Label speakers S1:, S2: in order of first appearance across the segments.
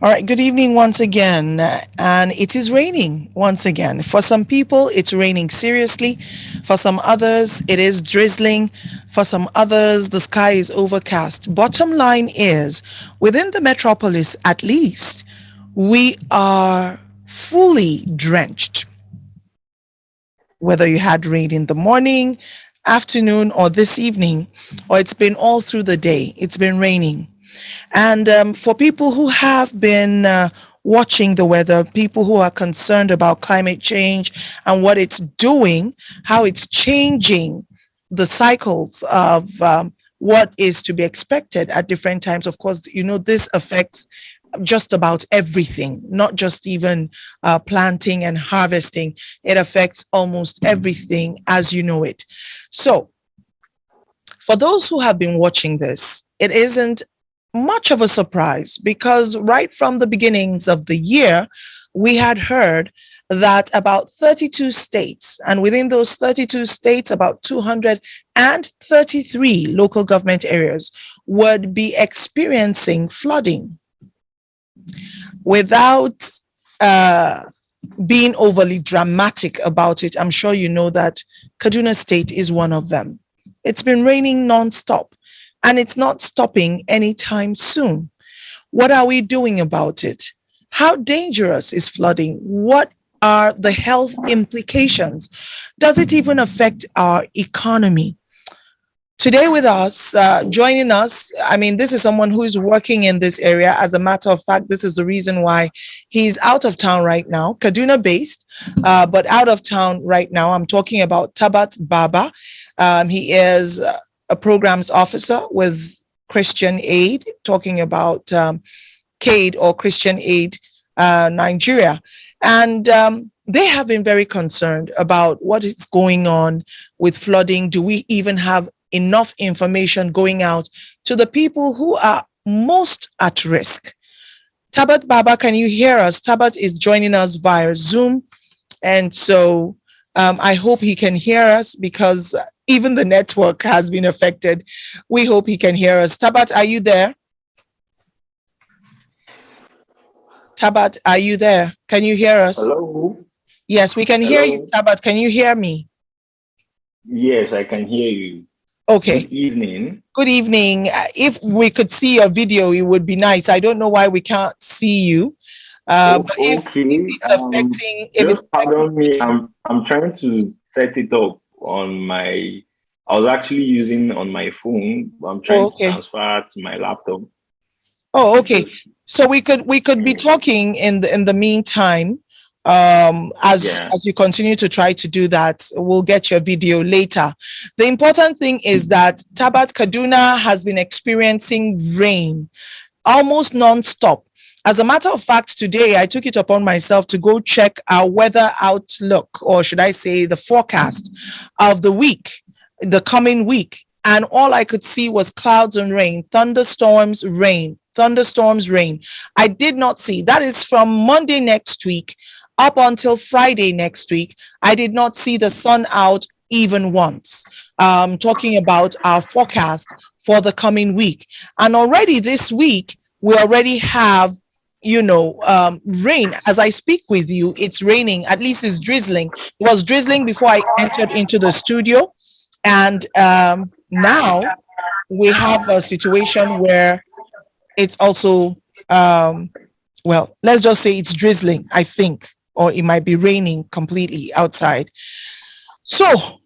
S1: All right, good evening once again. And it is raining once again. For some people, it's raining seriously. For some others, it is drizzling. For some others, the sky is overcast. Bottom line is, within the metropolis at least, we are fully drenched. Whether you had rain in the morning, afternoon, or this evening, or it's been all through the day, it's been raining. And for people who have been watching the weather, people who are concerned about climate change and what it's doing, how it's changing the cycles of what is to be expected at different times. Of course, this affects just about everything, not just even planting and harvesting. It affects almost everything as you know it. So, for those who have been watching this, it isn't much of a surprise because right from the beginnings of the year, we had heard that about 32 states, and within those 32 states, about 233 local government areas would be experiencing flooding. Without uh, being overly dramatic about it, I'm sure you know that Kaduna State is one of them. It's been raining nonstop and it's not stopping anytime soon. What are we doing about it? How dangerous is flooding? What are the health implications? Does it even affect our economy? Today with us, joining us, I mean, this is someone who is working in this area. As a matter of fact, this is the reason why he's out of town right now, Kaduna based, but out of town right now. I'm talking about Tabat Baba. He is a programs officer with Christian Aid, talking about CAID or Christian Aid Nigeria. And they have been very concerned about what is going on with flooding. Do we even have enough information going out to the people who are most at risk? Tabat Baba, can you hear us? Tabat is joining us via Zoom. And so I hope he can hear us because even the network has been affected. We hope he can hear us. Tabat, are you there? Tabat, are you there? Can you hear us?
S2: Hello.
S1: Yes, we can hear you,
S2: Hello.
S1: Tabat. Can you hear me?
S2: Yes, I can hear you. Good
S1: Okay.
S2: evening.
S1: Good evening. If we could see your video, it would be nice. I don't know why we can't see you. But if
S2: Okay.
S1: it's affecting, if it's
S2: Just
S1: affecting
S2: pardon me.
S1: video.
S2: I'm trying to set it up on my. I was actually using on my phone. I'm
S1: Oh,
S2: trying to
S1: okay.
S2: transfer to my laptop.
S1: Oh, okay.
S2: Just
S1: So we could be
S2: yeah,
S1: talking in the meantime.
S2: yeah.
S1: As you continue to try to do that, we'll get your video later. The important thing is that Tabat Kaduna has been experiencing rain almost non-stop. As a matter of fact, today I took it upon myself to go check our weather outlook, or should I say the forecast of the week, the coming week. And all I could see was clouds and rain, thunderstorms, rain, thunderstorms, rain. I did not see, that is from Monday next week up until Friday next week. I did not see the sun out even once. Talking about our forecast for the coming week. And already this week, we already have, rain. As I speak with you, it's raining, at least it's drizzling. It was drizzling before I entered into the studio. And now we have a situation where it's also, um, well, let's just say it's drizzling, I think, or it might be raining completely outside. So,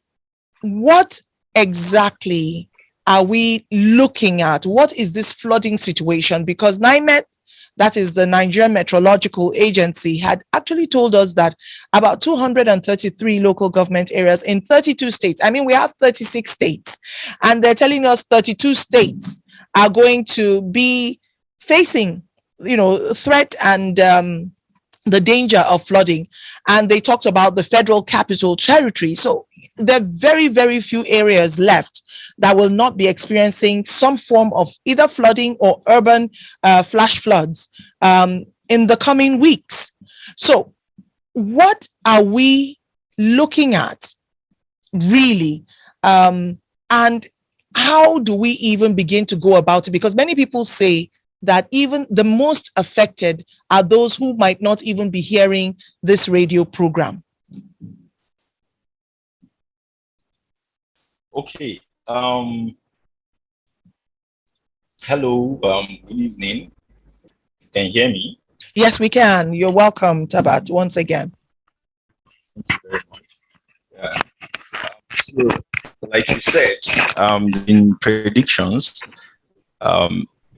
S1: what exactly are we looking at? What is this flooding situation? Because NIMET, that is the Nigerian Meteorological Agency, had actually told us that about 233 local government areas in 32 states. I mean, we have 36 states, and they're telling us 32 states are going to be facing, threat and the danger of flooding. And they talked about the federal capital territory. So there are very, very few areas left that will not be experiencing some form of either flooding or urban flash floods in the coming weeks. So, what are we looking at really? And how do we even begin to go about it? Because many people say that even the most affected are those who might not even be hearing this radio program?
S3: Okay. Hello. Good evening. Can you hear me?
S1: Yes, we can. You're welcome, Tabat, once again.
S3: Thank you very much. Yeah. So, like you said, in predictions,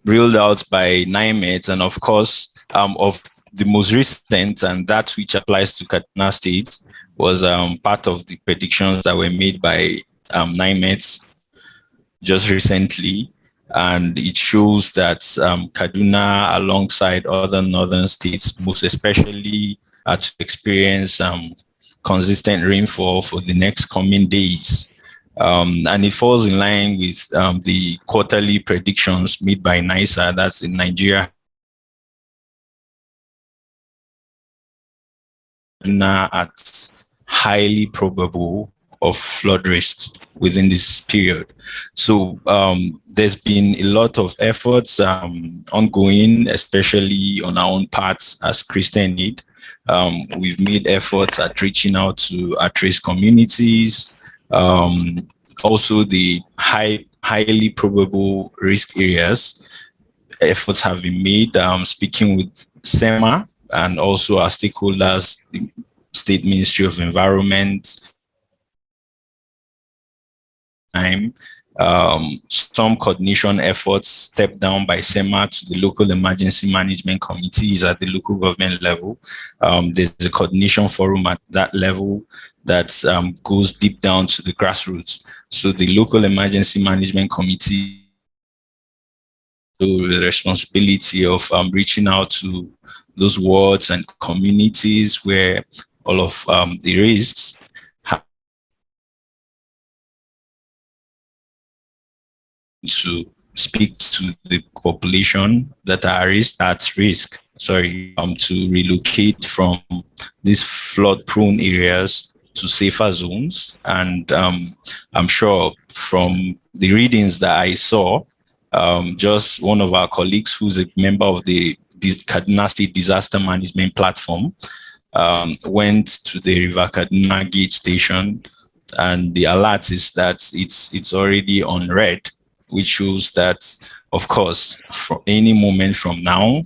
S3: ruled out by NIMET, and of course, of the most recent, and that which applies to Kaduna State, was part of the predictions that were made by NIMET just recently. And it shows that Kaduna, alongside other northern states, most especially to experience consistent rainfall for the next coming days. And it falls in line with the quarterly predictions made by NISA, that's in Nigeria, at highly probable of flood risks within this period. So there's been a lot of efforts ongoing, especially on our own parts as Christian Aid. We've made efforts at reaching out to at-risk communities, also the highly probable risk areas. Efforts have been made, speaking with SEMA and also our stakeholders, the State Ministry of Environment. Some coordination efforts stepped down by SEMA to the local emergency management committees at the local government level. There's a coordination forum at that level that goes deep down to the grassroots. So the local emergency management committee, the responsibility of reaching out to those wards and communities where all of the risks to speak to the population that are at risk, to relocate from these flood-prone areas to safer zones. And I'm sure from the readings that I saw, just one of our colleagues who's a member of the Kaduna State Disaster Management Platform went to the River Kaduna Gauge station, and the alert is that it's already on red, which shows that, of course, from any moment from now,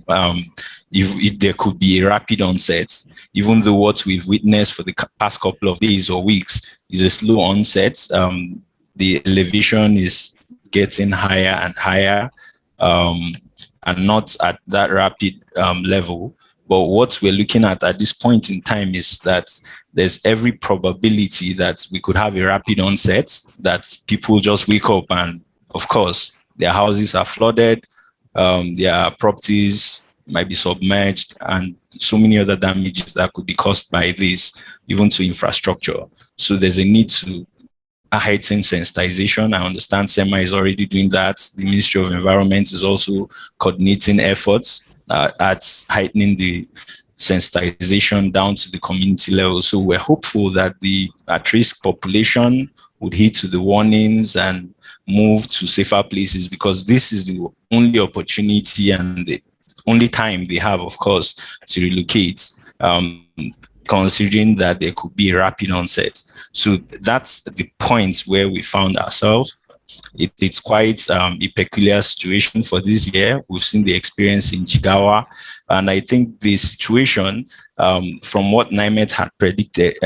S3: if there could be a rapid onset, even though what we've witnessed for the past couple of days or weeks is a slow onset, the elevation is getting higher and higher, and not at that rapid level. But what we're looking at this point in time is that there's every probability that we could have a rapid onset, that people just wake up and, of course, their houses are flooded, their properties might be submerged, and so many other damages that could be caused by this, even to infrastructure. So there's a need to heighten sensitization. I understand SEMA is already doing that. The Ministry of Environment is also coordinating efforts at heightening the sensitization down to the community level. So we're hopeful that the at-risk population would heed to the warnings and move to safer places, because this is the only opportunity and the only time they have, of course, to relocate, considering that there could be a rapid onset. So that's the point where we found ourselves. It's quite a peculiar situation for this year. We've seen the experience in Jigawa, and I think the situation, from what NIMET had predicted,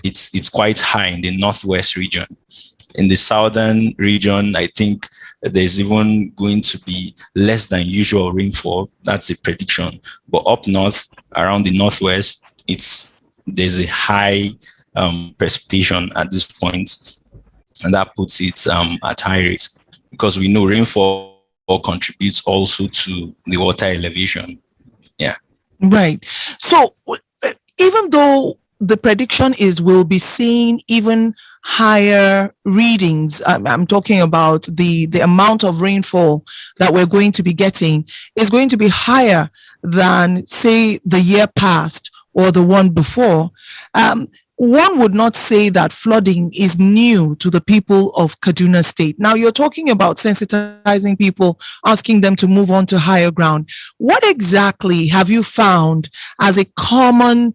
S3: it's quite high in the northwest region. In the southern region, I think there's even going to be less than usual rainfall. That's a prediction. But up north, around the northwest, there's a high precipitation at this point, and that puts it at high risk, because we know rainfall contributes also to the water elevation. Yeah.
S1: Right. So even though the prediction is we'll be seeing even higher readings, I'm talking about the amount of rainfall that we're going to be getting is going to be higher than, say, the year past or the one before. one would not say that flooding is new to the people of Kaduna State. Now, you're talking about sensitizing people, asking them to move on to higher ground. What exactly have you found as a common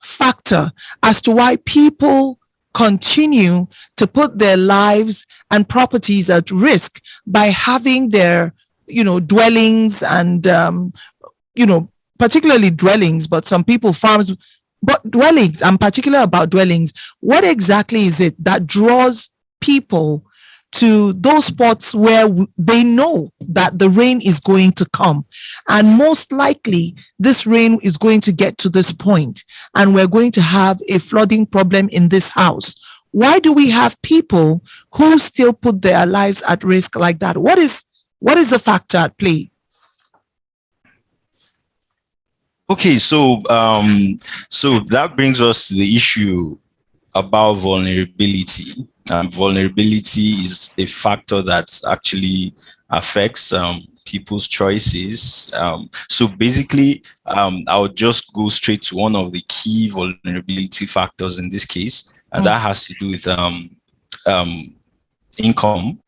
S1: factor as to why people continue to put their lives and properties at risk by having their, dwellings and, particularly dwellings, but some people farms, but dwellings, I'm particular about dwellings. What exactly is it that draws people to those spots where they know that the rain is going to come? And most likely, this rain is going to get to this point, and we're going to have a flooding problem in this house. Why do we have people who still put their lives at risk like that? What is the factor at play?
S3: Okay, so that brings us to the issue about vulnerability. Vulnerability is a factor that actually affects people's choices. So basically, I'll just go straight to one of the key vulnerability factors in this case, and that has to do with income.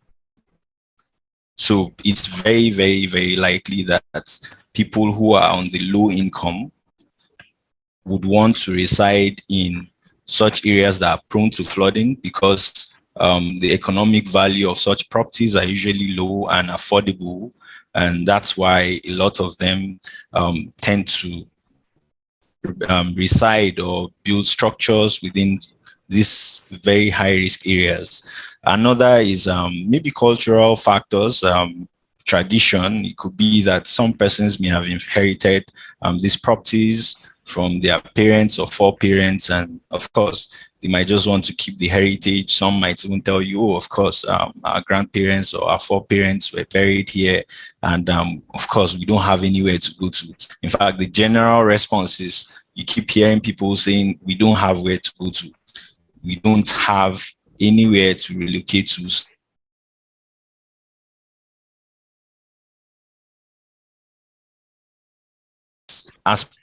S3: So it's very, very, very likely that people who are on the low income would want to reside in such areas that are prone to flooding because the economic value of such properties are usually low and affordable. And that's why a lot of them tend to reside or build structures within these very high risk areas. Another is maybe cultural factors, tradition. It could be that some persons may have inherited these properties from their parents or foreparents, and of course, they might just want to keep the heritage. Some might even tell you, oh, of course, our grandparents or our foreparents were buried here, and of course, we don't have anywhere to go to. In fact, the general response is you keep hearing people saying, we don't have where to go to. We don't have anywhere to relocate to. Aspect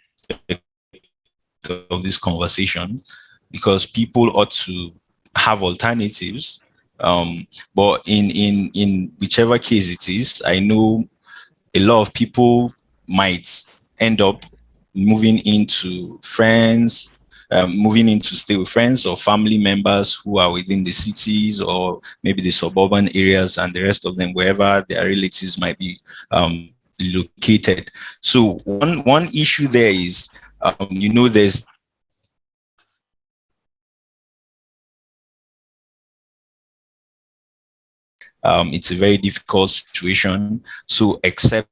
S3: of this conversation, because people ought to have alternatives. But in whichever case it is, I know a lot of people might end up moving into friends, moving in to stay with friends or family members who are within the cities or maybe the suburban areas, and the rest of them wherever their relatives might be located. So one issue there is, there's it's a very difficult situation. So except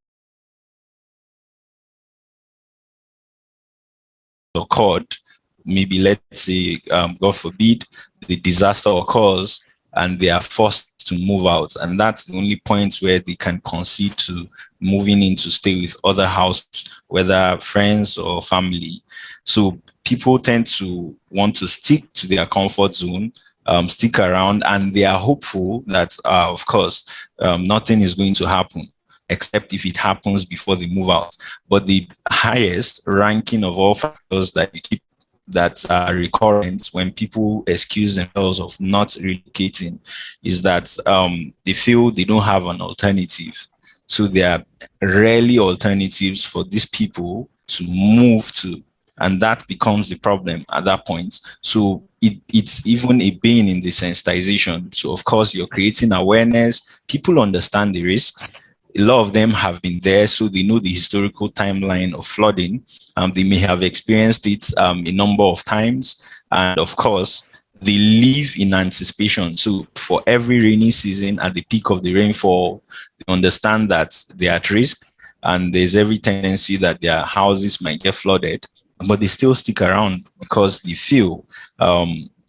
S3: occurred, maybe let's say, God forbid, the disaster occurs and they are forced to move out. And that's the only point where they can concede to moving in to stay with other houses, whether friends or family. So people tend to want to stick to their comfort zone, stick around, and they are hopeful that, of course, nothing is going to happen, except if it happens before they move out. But the highest ranking of all factors that are recurrent when people excuse themselves of not relocating is that they feel they don't have an alternative. So there are rarely alternatives for these people to move to, and that becomes the problem at that point. So it's even a bane in the sensitization. So of course, you're creating awareness. People understand the risks. A lot of them have been there, so they know the historical timeline of flooding. They may have experienced it a number of times. And of course, they live in anticipation. So for every rainy season, at the peak of the rainfall, they understand that they're at risk and there's every tendency that their houses might get flooded, but they still stick around because they feel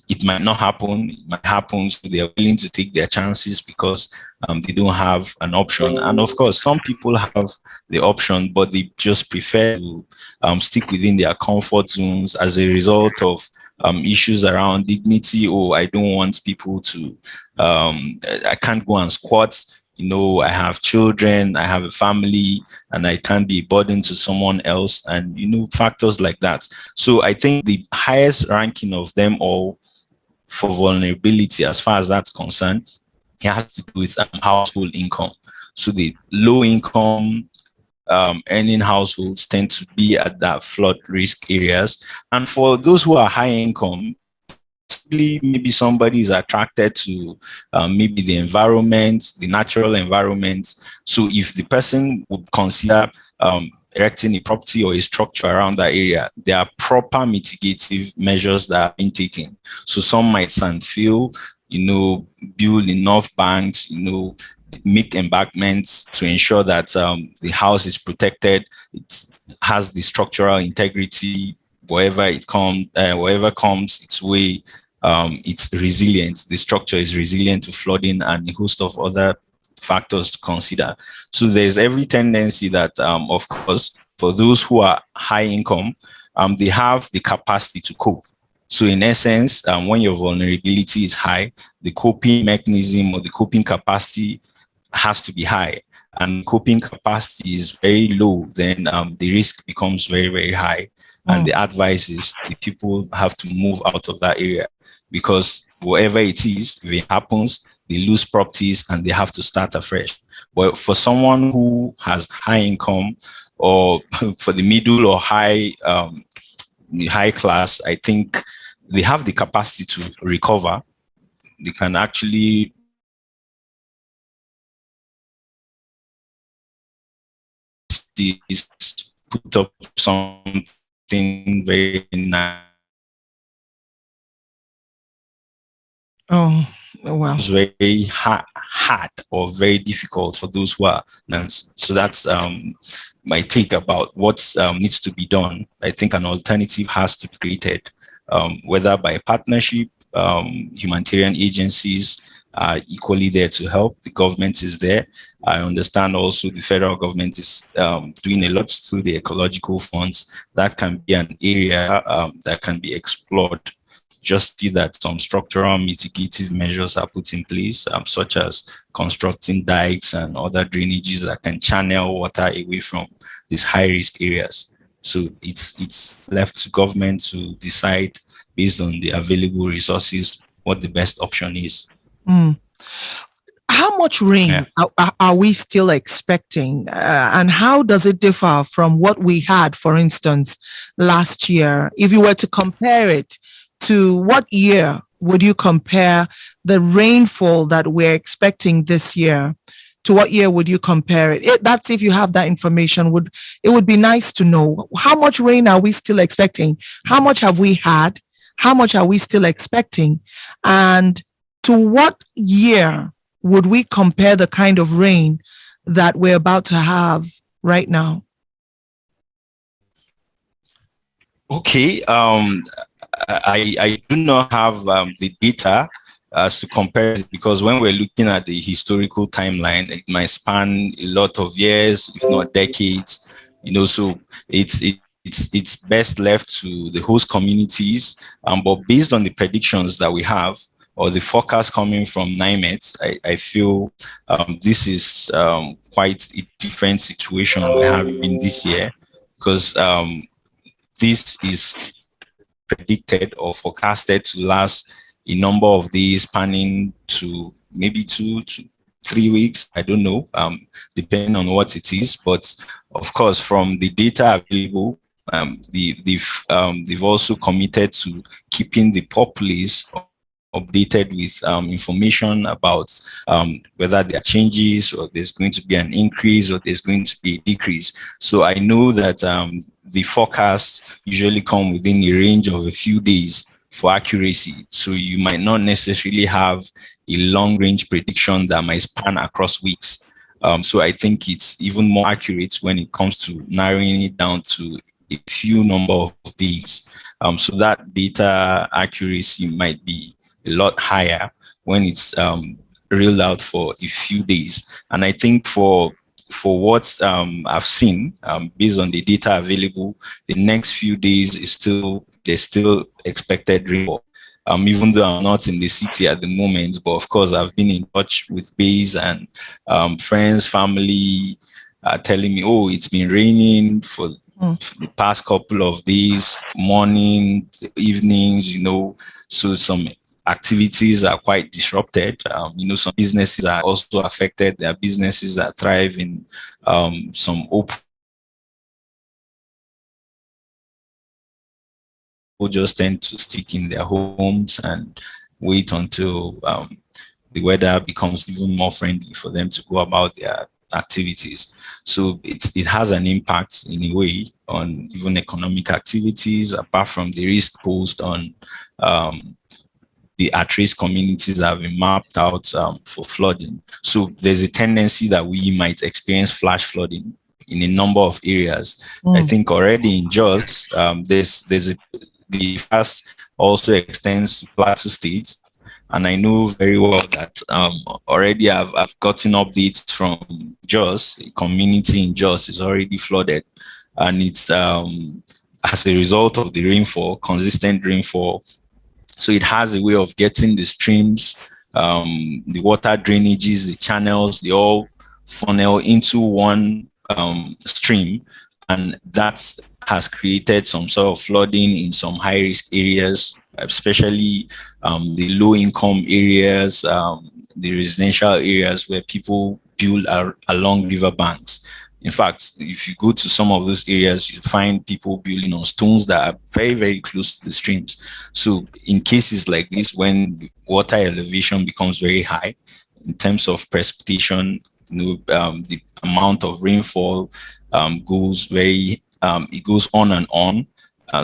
S3: it might not happen, it might happen, so they are willing to take their chances because they don't have an option. And of course, some people have the option, but they just prefer to stick within their comfort zones as a result of issues around dignity. Oh, I don't want people to, I can't go and squat I have children, I have a family, and I can't be a burden to someone else, and factors like that. So I think the highest ranking of them all for vulnerability, as far as that's concerned, it has to do with household income. So the low income earning households tend to be at that flood risk areas. And for those who are high income, maybe somebody is attracted to maybe the environment, the natural environment. So if the person would consider erecting a property or a structure around that area, there are proper mitigative measures that are being taken. So some might sand fill, build enough banks, make embankments to ensure that the house is protected. It has the structural integrity. Whatever comes its way, it's resilient. The structure is resilient to flooding and a host of other factors to consider. So there's every tendency that, of course, for those who are high income, they have the capacity to cope. So in essence, when your vulnerability is high, the coping mechanism or the coping capacity has to be high, and coping capacity is very low, then the risk becomes very, very high. And the advice is the people have to move out of that area, because whatever it is, if it happens, they lose properties and they have to start afresh. But for someone who has high income, or for the middle or high class, I think they have the capacity to recover. They can actually put up something very nice.
S1: Oh, wow.
S3: It's very hard or very difficult for those who are nuns. So that's my take about what needs to be done. I think an alternative has to be created, whether by partnership, humanitarian agencies are equally there to help. The government is there. I understand also the federal government is doing a lot through the ecological funds. That can be an area that can be explored. Just see that some structural mitigative measures are put in place, such as constructing dikes and other drainages that can channel water away from these high-risk areas. So it's left to government to decide based on the available resources what the best option is.
S1: How much rain are we still expecting? And how does it differ from what we had, for instance, last year? If you were to compare it to what year would you compare the rainfall that we're expecting this year? To what year would you compare it? That's if you have that information. It would be nice to know how much rain are we still expecting? How much have we had? How much are we still expecting? And to what year would we compare the kind of rain that we're about to have right now?
S3: Okay. I do not have the data to compare it, because when we're looking at the historical timeline, it might span a lot of years, if not decades. So it's best left to the host communities. But based on the predictions that we have, or the forecast coming from NIMET, I feel this is quite a different situation we have in this year, because this is predicted or forecasted to last a number of days, spanning to maybe 2 to 3 weeks. I don't know, depending on what it is. But of course, from the data available, they've also committed to keeping the populace updated with information about whether there are changes, or there's going to be an increase, or there's going to be a decrease. So I know that the forecasts usually come within a range of a few days for accuracy. So you might not necessarily have a long range prediction that might span across weeks. So I think it's even more accurate when it comes to narrowing it down to a few number of days. So that data accuracy might be a lot higher when it's reeled out for a few days. And I think for what I've seen, based on the data available, the next few days there's still expected rainfall. Even though I'm not in the city at the moment, but of course I've been in touch with base and friends, family are telling me, oh, it's been raining for the past couple of days, morning, evenings, so some activities are quite disrupted. Some businesses are also affected. There are businesses that thrive in some open. People just tend to stick in their homes and wait until the weather becomes even more friendly for them to go about their activities. So it has an impact in a way on even economic activities, apart from the risk posed on the at-risk communities that have been mapped out for flooding. So there's a tendency that we might experience flash flooding in a number of areas. I think already in Jos, the fast also extends to Plateau State. And I know very well that already I've gotten updates from Jos. A community in Jos is already flooded. And it's as a result of the rainfall, consistent rainfall. So it has a way of getting the streams, the water drainages, the channels, they all funnel into one stream. And that has created some sort of flooding in some high risk areas, especially the low income areas, the residential areas where people build along river banks. In fact, if you go to some of those areas, you find people building on stones that are very, very close to the streams. So in cases like this, when water elevation becomes very high in terms of precipitation, the amount of rainfall goes it goes on and on.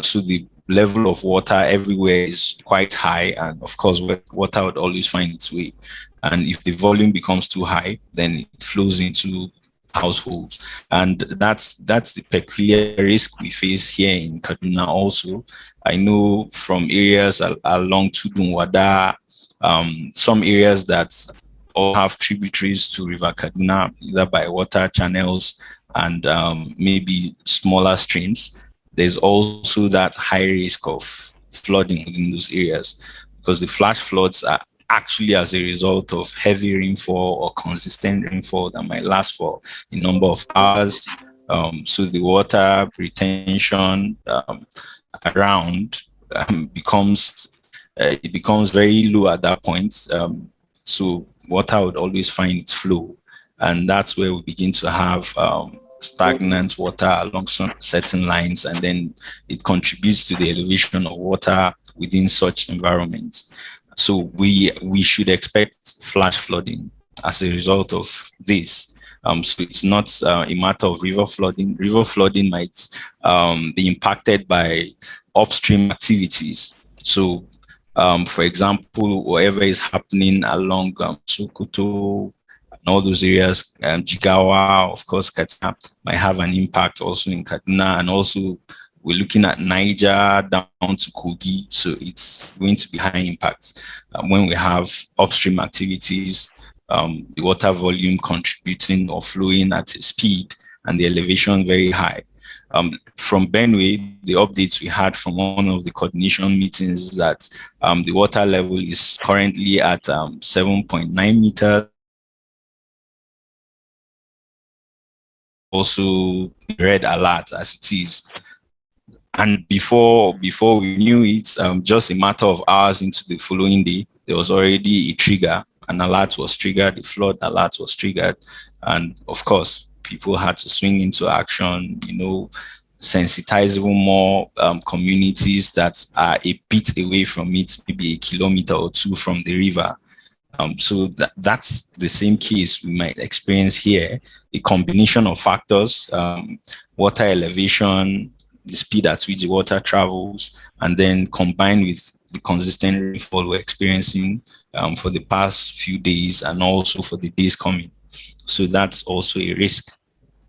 S3: So the level of water everywhere is quite high. And of course, water would always find its way. And if the volume becomes too high, then it flows into households. And that's the peculiar risk we face here in Kaduna also. I know from areas along Tudun-Wada, some areas that all have tributaries to River Kaduna, either by water channels and maybe smaller streams. There's also that high risk of flooding within those areas, because the flash floods are actually as a result of heavy rainfall or consistent rainfall that might last for a number of hours. So the water retention around becomes very low at that point. So water would always find its flow, and that's where we begin to have stagnant water along some certain lines, and then it contributes to the elevation of water within such environments. So we should expect flash flooding as a result of this. So it's not a matter of river flooding. River flooding might be impacted by upstream activities. So, for example, whatever is happening along Sokoto and all those areas, Jigawa, of course, Katsina might have an impact also in Kaduna, and also we're looking at Niger down to Kogi. So it's going to be high impact when we have upstream activities, the water volume contributing or flowing at a speed and the elevation very high. From Benue, the updates we had from one of the coordination meetings is that the water level is currently at 7.9 meters. Also red alert as it is. And before we knew it, just a matter of hours into the following day, there was already a trigger. An alert was triggered, the flood alert was triggered. And of course, people had to swing into action, sensitize even more communities that are a bit away from it, maybe a kilometer or two from the river. So that's the same case we might experience here, a combination of factors, water elevation, the speed at which the water travels, and then combined with the consistent rainfall we're experiencing for the past few days and also for the days coming. So that's also a risk.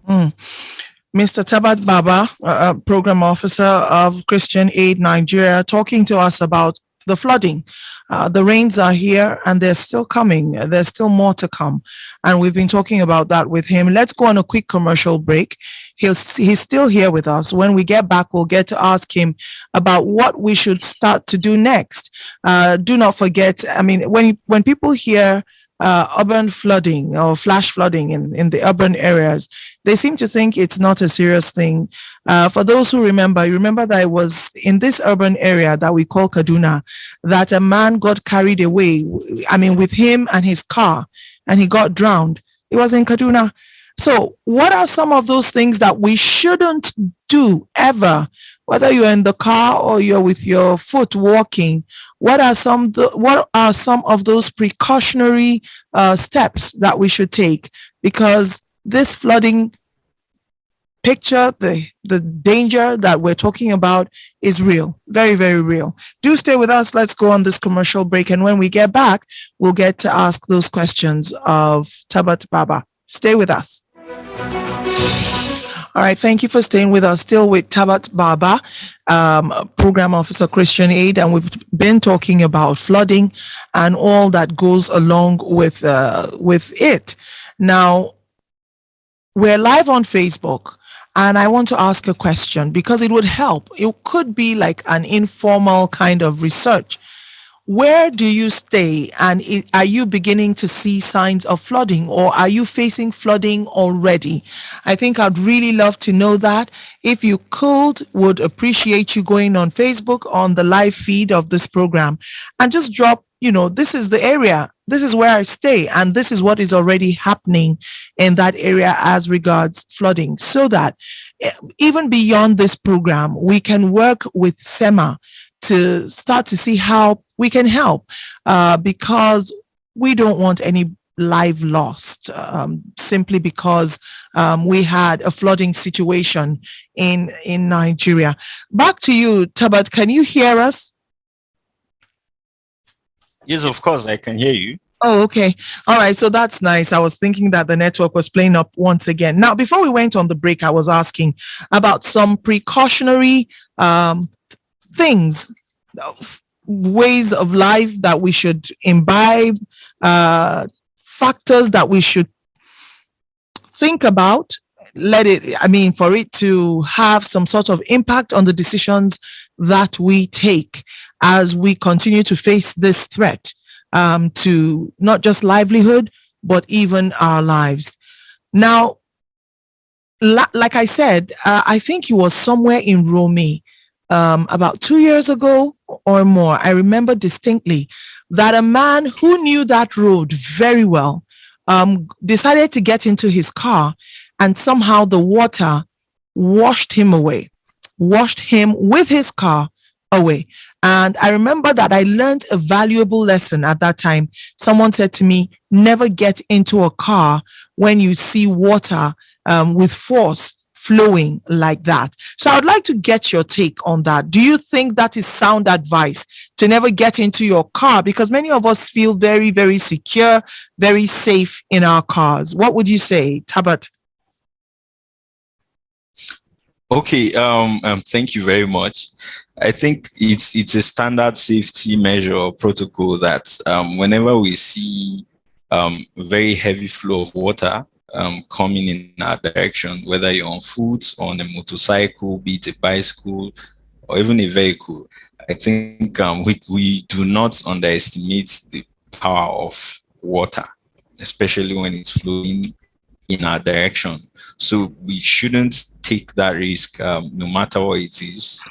S1: Mr. Tabat Baba, Program Officer of Christian Aid Nigeria, talking to us about the flooding. The rains are here and they're still coming. There's still more to come. And we've been talking about that with him. Let's go on a quick commercial break. He's still here with us. When we get back, we'll get to ask him about what we should start to do next. Do not forget, I mean, when people hear urban flooding or flash flooding in the urban areas, they seem to think it's not a serious thing. For those who remember, you remember that it was in this urban area that we call Kaduna that a man got carried away, I mean, with him and his car, and he got drowned. It was in Kaduna. So what are some of those things that we shouldn't do ever, whether you're in the car or you're with your foot walking? What are some of those precautionary steps that we should take? Because this flooding picture, the danger that we're talking about is real, very, very real. Do stay with us. Let's go on this commercial break. And when we get back, we'll get to ask those questions of Tabat Baba. Stay with us. All right. Thank you for staying with us. Still with Tabat Baba, Program Officer Christian Aid. And we've been talking about flooding and all that goes along with it. Now, we're live on Facebook. And I want to ask a question because it would help. It could be like an informal kind of research. Where do you stay, and are you beginning to see signs of flooding, or are you facing flooding already? I think I'd really love to know that. If you could, would appreciate you going on Facebook on the live feed of this program and just drop, this is the area, this is where I stay, and this is what is already happening in that area as regards flooding, so that even beyond this program, we can work with SEMA to start to see how we can help, because we don't want any life lost simply because we had a flooding situation in Nigeria. Back to you, Tabat. Can you hear us?
S3: Yes, of course, I can hear you.
S1: Oh, okay. All right. So that's nice. I was thinking that the network was playing up once again. Now, before we went on the break, I was asking about some precautionary things, ways of life that we should imbibe, factors that we should think about, for it to have some sort of impact on the decisions that we take as we continue to face this threat to not just livelihood, but even our lives. Now, like I said, I think he was somewhere in Rome about 2 years ago or more. I remember distinctly that a man who knew that road very well decided to get into his car, and somehow the water washed him with his car away. And I remember that I learned a valuable lesson at that time. Someone said to me, never get into a car when you see water with force flowing like that. So I would like to get your take on that. Do you think that is sound advice to never get into your car? Because many of us feel very, very secure, very safe in our cars. What would you say, Tabat?
S3: Okay, thank you very much. I think it's a standard safety measure or protocol that whenever we see very heavy flow of water coming in our direction, whether you're on foot, on a motorcycle, be it a bicycle, or even a vehicle, I think we do not underestimate the power of water, especially when it's flowing in our direction. So we shouldn't take that risk, no matter what it is,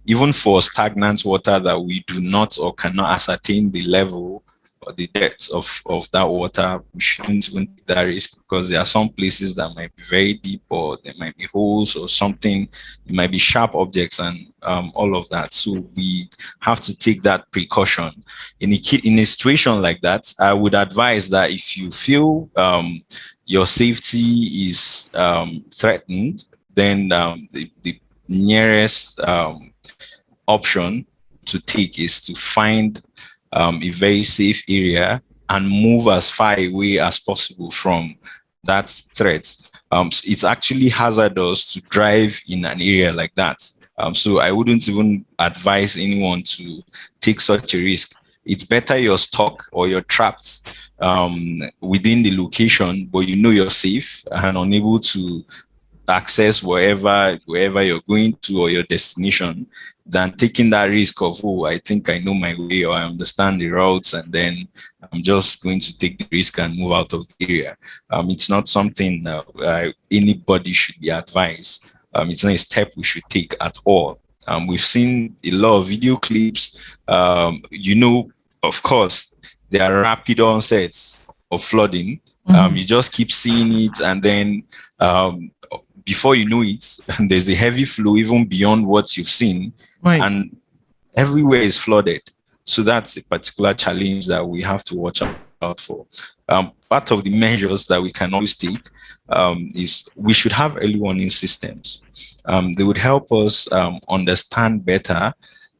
S3: even for stagnant water that we do not or cannot ascertain the level or the depth of that water. We shouldn't even take that risk, because there are some places that might be very deep, or there might be holes or something. It might be sharp objects and all of that. So we have to take that precaution. In a situation like that, I would advise that if you feel your safety is threatened, then the nearest option to take is to find a very safe area and move as far away as possible from that threat. It's actually hazardous to drive in an area like that. So I wouldn't even advise anyone to take such a risk. It's better you're stuck or you're trapped within the location, but you know you're safe and unable to access wherever you're going to or your destination, than taking that risk of, oh, I think I know my way or I understand the routes, and then I'm just going to take the risk and move out of the area. It's not something anybody should be advised. It's not a step we should take at all. We've seen a lot of video clips. Of course, there are rapid onsets of flooding. You just keep seeing it, and then before you know it, there's a heavy flow even beyond what you've seen,
S1: Right.
S3: and everywhere is flooded. So that's a particular challenge that we have to watch out for. Part of the measures that we can always take is we should have early warning systems. They would help us understand better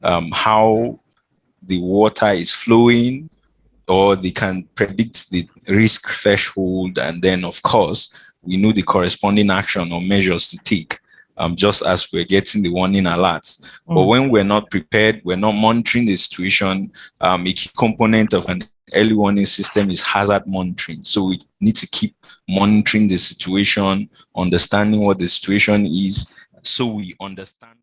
S3: how the water is flowing, or they can predict the risk threshold, and then of course we know the corresponding action or measures to take, just as we're getting the warning alerts. But when we're not prepared, we're not monitoring the situation. A key component of an early warning system is hazard monitoring. So we need to keep monitoring the situation, understanding what the situation is, so we understand